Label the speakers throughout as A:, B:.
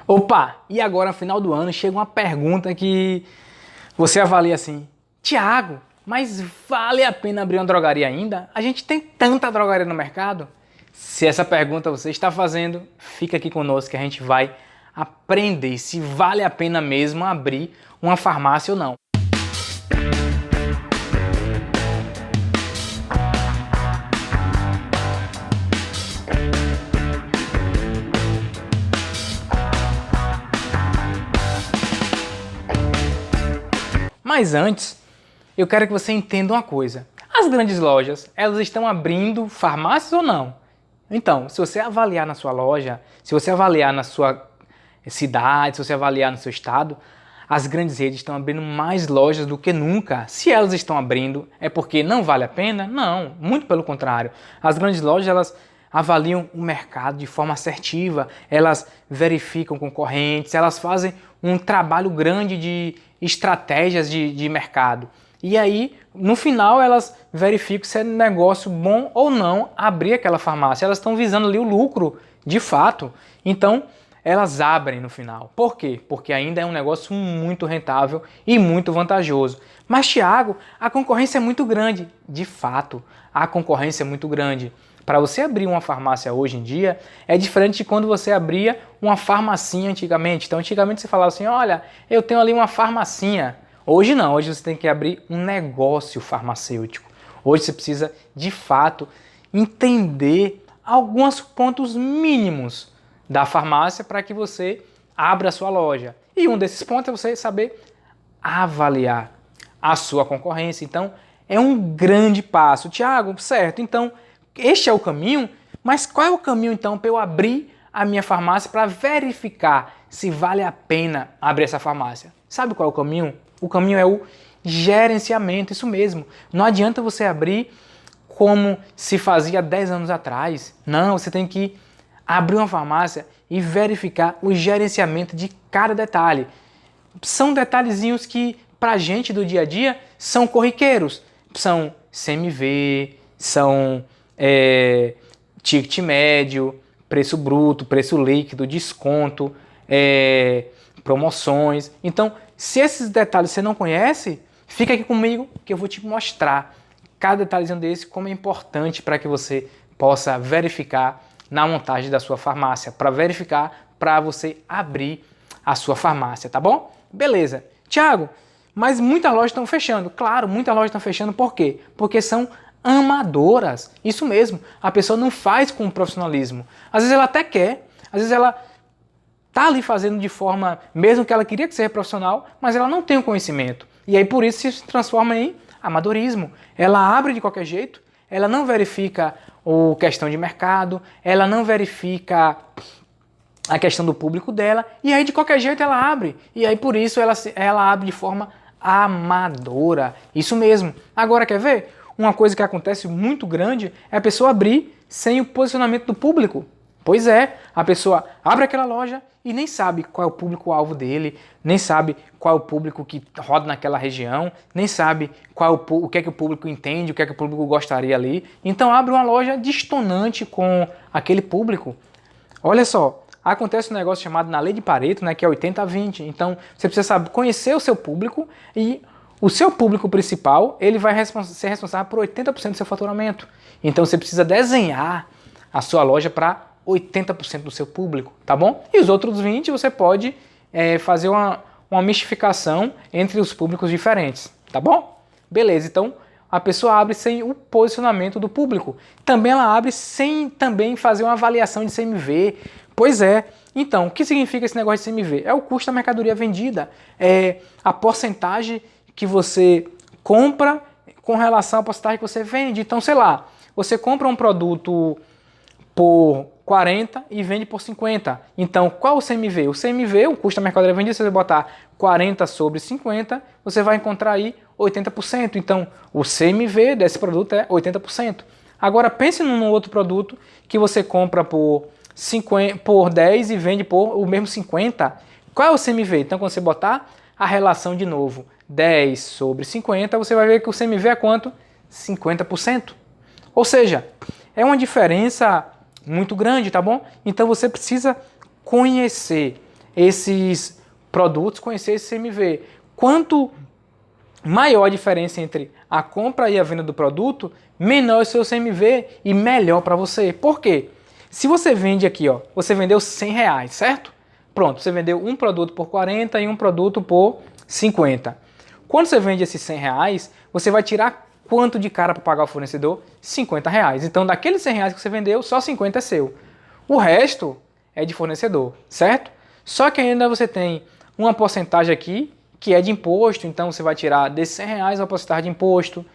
A: Opa, e agora no final do ano chega uma pergunta que você avalia assim: Tiago, mas vale a pena abrir uma drogaria ainda? A gente tem tanta drogaria no mercado? Se essa pergunta você está fazendo, fica aqui conosco que a gente vai aprender se vale a pena mesmo abrir uma farmácia ou não. Mas antes, eu quero que você entenda uma coisa. As grandes lojas, elas estão abrindo farmácias ou não? Então, se você avaliar na sua loja, se você avaliar na sua cidade, se você avaliar no seu estado, as grandes redes estão abrindo mais lojas do que nunca. Se elas estão abrindo, é porque não vale a pena? Não, muito pelo contrário. As grandes lojas, elas avaliam o mercado de forma assertiva, elas verificam concorrentes, elas fazem um trabalho grande de estratégias de mercado. E aí, no final, elas verificam se é negócio bom ou não abrir aquela farmácia. Elas estão visando ali o lucro, de fato. Então, elas abrem no final. Por quê? Porque ainda é um negócio muito rentável e muito vantajoso. Mas, Thiago, a concorrência é muito grande. De fato, a concorrência é muito grande. Para você abrir uma farmácia hoje em dia, é diferente de quando você abria uma farmacinha antigamente. Então, antigamente você falava assim, olha, eu tenho ali uma farmacinha. Hoje não, hoje você tem que abrir um negócio farmacêutico. Hoje você precisa, de fato, entender alguns pontos mínimos da farmácia para que você abra a sua loja. E um desses pontos é você saber avaliar a sua concorrência. Então, é um grande passo. Tiago, certo, então, este é o caminho, mas qual é o caminho então para eu abrir a minha farmácia para verificar se vale a pena abrir essa farmácia? Sabe qual é o caminho? O caminho é o gerenciamento, isso mesmo. Não adianta você abrir como se fazia 10 anos atrás. Não, você tem que abrir uma farmácia e verificar o gerenciamento de cada detalhe. São detalhezinhos que, pra gente do dia a dia, são corriqueiros. São CMV, são ticket médio, preço bruto, preço líquido, desconto, promoções. Então, se esses detalhes você não conhece, fica aqui comigo que eu vou te mostrar cada detalhezinho desse, como é importante para que você possa verificar na montagem da sua farmácia, para verificar, para você abrir a sua farmácia, tá bom? Beleza. Tiago, mas muitas lojas estão fechando. Claro, muitas lojas estão fechando, por quê? Porque são amadoras. Isso mesmo, a pessoa não faz com profissionalismo. Às vezes ela até quer, às vezes ela tá ali fazendo de forma, mesmo que ela queria que seja profissional, mas ela não tem o conhecimento. E aí por isso se transforma em amadorismo. Ela abre de qualquer jeito, ela não verifica a questão de mercado, ela não verifica a questão do público dela, e aí de qualquer jeito ela abre. E aí por isso ela abre de forma amadora. Isso mesmo. Agora quer ver? Uma coisa que acontece muito grande é a pessoa abrir sem o posicionamento do público. Pois é, a pessoa abre aquela loja e nem sabe qual é o público-alvo dele, nem sabe qual é o público que roda naquela região, nem sabe o que é que o público entende, o que é que o público gostaria ali. Então abre uma loja distonante com aquele público. Olha só, acontece um negócio chamado na lei de Pareto, né, que é 80-20. Então você precisa saber conhecer o seu público e o seu público principal, ele vai ser responsável por 80% do seu faturamento. Então você precisa desenhar a sua loja para 80% do seu público, tá bom? E os outros 20% você pode fazer uma mistificação entre os públicos diferentes, tá bom? Beleza, então a pessoa abre sem o posicionamento do público. Também ela abre sem também fazer uma avaliação de CMV. Pois é. Então, o que significa esse negócio de CMV? É o custo da mercadoria vendida, é a porcentagem que você compra com relação à porcentagem que você vende. Então, sei lá, você compra um produto por 40 e vende por 50. Então, qual o CMV? O CMV, o custo da mercadoria vendida, se você botar 40 sobre 50, você vai encontrar aí 80%. Então, o CMV desse produto é 80%. Agora, pense num outro produto que você compra por 10 e vende por o mesmo 50. Qual é o CMV? Então, quando você botar a relação de novo, 10 sobre 50, você vai ver que o CMV é quanto? 50%. Ou seja, é uma diferença muito grande, tá bom? Então você precisa conhecer esses produtos, conhecer esse CMV. Quanto maior a diferença entre a compra e a venda do produto, menor é o seu CMV e melhor para você. Por quê? Se você vende aqui, ó, você vendeu R$100, certo? Pronto, você vendeu um produto por 40 e um produto por 50. Quando você vende esses R$100, você vai tirar quanto de cara para pagar o fornecedor? R$50. Então, daqueles R$100 que você vendeu, só 50 é seu. O resto é de fornecedor, certo? Só que ainda você tem uma porcentagem aqui que é de imposto, então você vai tirar desses R$100 uma porcentagem de imposto,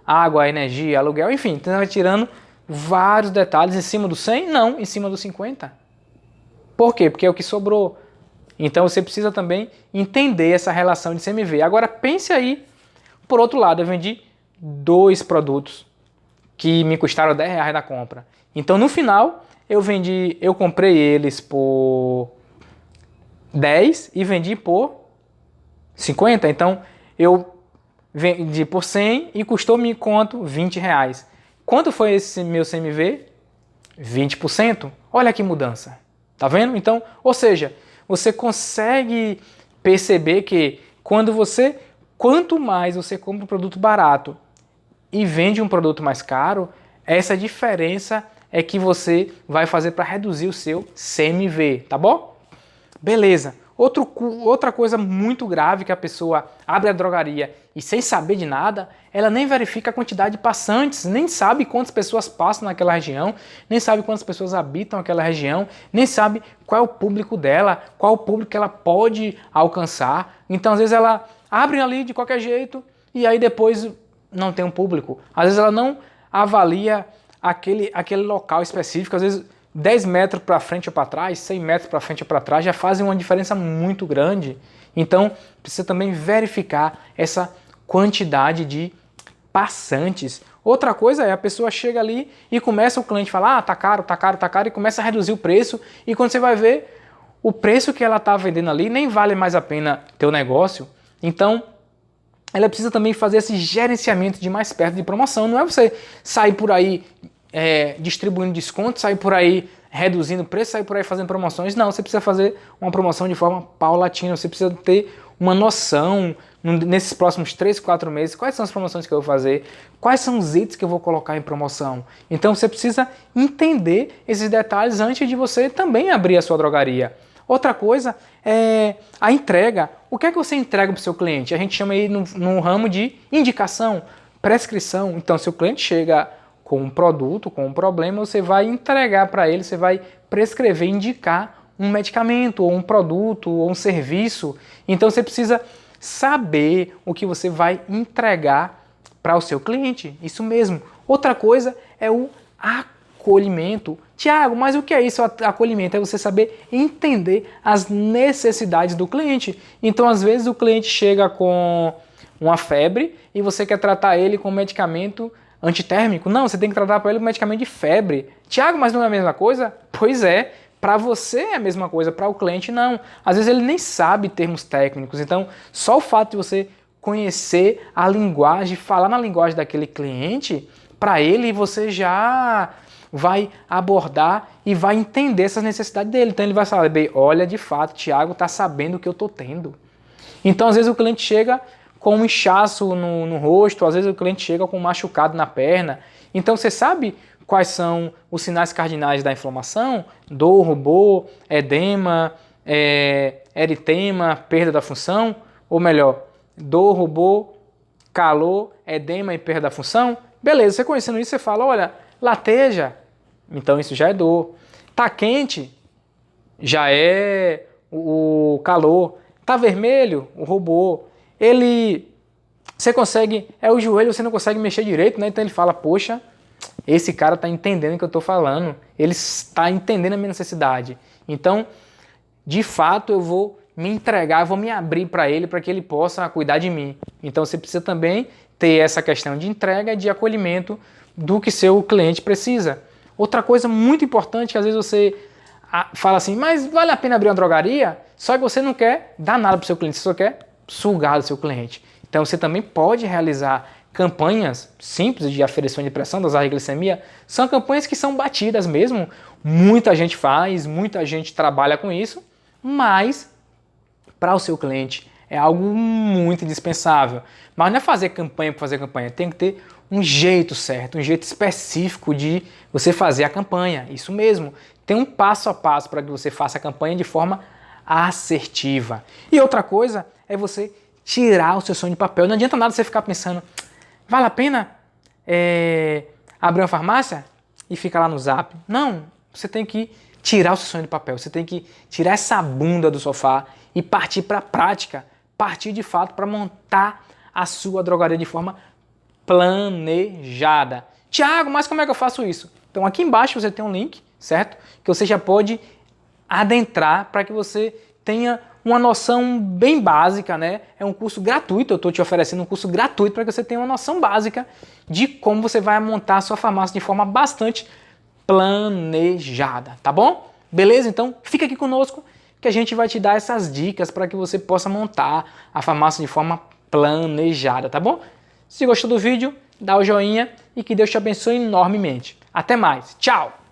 A: água, energia, aluguel, enfim, então você vai tirando vários detalhes em cima do 100? Não, em cima do 50. Por quê? Porque é o que sobrou. Então você precisa também entender essa relação de CMV. Agora pense aí, por outro lado, eu vendi 2 produtos que me custaram R$10 na compra. Então no final eu comprei eles por 10 e vendi por 50. Então eu vendi por 100 e custou-me quanto? R$20. Quanto foi esse meu CMV? 20%. Olha que mudança. Tá vendo? Então, ou seja, você consegue perceber que quanto mais você compra um produto barato e vende um produto mais caro, essa diferença é que você vai fazer para reduzir o seu CMV, tá bom? Beleza. Outra coisa muito grave que a pessoa abre a drogaria e sem saber de nada, ela nem verifica a quantidade de passantes, nem sabe quantas pessoas passam naquela região, nem sabe quantas pessoas habitam aquela região, nem sabe qual é o público dela, qual é o público que ela pode alcançar. Então, às vezes, ela abre ali de qualquer jeito e aí depois não tem um público. Às vezes, ela não avalia aquele local específico, às vezes 10 metros para frente ou para trás, 100 metros para frente ou para trás já fazem uma diferença muito grande. Então, precisa também verificar essa quantidade de passantes. Outra coisa é a pessoa chega ali e começa o cliente a falar, tá caro, tá caro, tá caro, e começa a reduzir o preço, e quando você vai ver, o preço que ela está vendendo ali nem vale mais a pena teu negócio. Então, ela precisa também fazer esse gerenciamento de mais perto de promoção. Não é você sair por aí distribuindo desconto, sair por aí reduzindo o preço, sair por aí fazendo promoções. Não, você precisa fazer uma promoção de forma paulatina, você precisa ter uma noção nesses próximos 3, 4 meses, quais são as promoções que eu vou fazer, quais são os itens que eu vou colocar em promoção. Então você precisa entender esses detalhes antes de você também abrir a sua drogaria. Outra coisa é a entrega. O que é que você entrega para o seu cliente? A gente chama aí no ramo de indicação, prescrição. Então, se o cliente chega com um produto, com um problema, você vai entregar para ele, você vai prescrever, indicar um medicamento, ou um produto, ou um serviço. Então, você precisa saber o que você vai entregar para o seu cliente. Isso mesmo. Outra coisa é o acolhimento. Tiago, mas o que é isso, acolhimento? É você saber entender as necessidades do cliente. Então, às vezes, o cliente chega com uma febre e você quer tratar ele com um medicamento antitérmico. Não, você tem que tratar para ele com medicamento de febre. Tiago, mas não é a mesma coisa? Pois é, para você é a mesma coisa, para o cliente não. Às vezes ele nem sabe termos técnicos. Então, só o fato de você conhecer a linguagem, falar na linguagem daquele cliente, para ele você já vai abordar e vai entender essas necessidades dele. Então ele vai saber, olha, de fato, Tiago está sabendo o que eu estou tendo. Então às vezes o cliente chega com um inchaço no rosto, às vezes o cliente chega com um machucado na perna. Então você sabe quais são os sinais cardinais da inflamação? Dor, rubor, edema, eritema, perda da função? Ou melhor, dor, rubor, calor, edema e perda da função? Beleza, você conhecendo isso, você fala, olha, lateja, então isso já é dor. Tá quente, já é o calor. Tá vermelho, o rubor. Você consegue, o joelho, você não consegue mexer direito, né? Então ele fala, poxa, esse cara tá entendendo o que eu tô falando. Ele está entendendo a minha necessidade. Então, de fato, eu vou me entregar, eu vou me abrir para ele, para que ele possa cuidar de mim. Então você precisa também ter essa questão de entrega e de acolhimento do que seu cliente precisa. Outra coisa muito importante, que às vezes você fala assim, mas vale a pena abrir uma drogaria? Só que você não quer dar nada para o seu cliente, você só quer sugar do seu cliente. Então você também pode realizar campanhas simples de aferição de pressão, dosagem de glicemia. São campanhas que são batidas mesmo, muita gente faz, muita gente trabalha com isso, mas para o seu cliente é algo muito indispensável. Mas não é fazer campanha por fazer campanha, tem que ter um jeito certo, um jeito específico de você fazer a campanha. Isso mesmo, tem um passo a passo para que você faça a campanha de forma assertiva. E outra coisa é você tirar o seu sonho de papel. Não adianta nada você ficar pensando, vale a pena abrir uma farmácia e ficar lá no Zap? Não, você tem que tirar o seu sonho de papel, você tem que tirar essa bunda do sofá e partir para a prática, partir de fato para montar a sua drogaria de forma planejada. Tiago, mas como é que eu faço isso? Então aqui embaixo você tem um link, certo? Que você já pode adentrar para que você tenha uma noção bem básica, né? É um curso gratuito, eu estou te oferecendo um curso gratuito para que você tenha uma noção básica de como você vai montar a sua farmácia de forma bastante planejada, tá bom? Beleza? Então fica aqui conosco que a gente vai te dar essas dicas para que você possa montar a farmácia de forma planejada, tá bom? Se gostou do vídeo, dá o joinha e que Deus te abençoe enormemente. Até mais, tchau!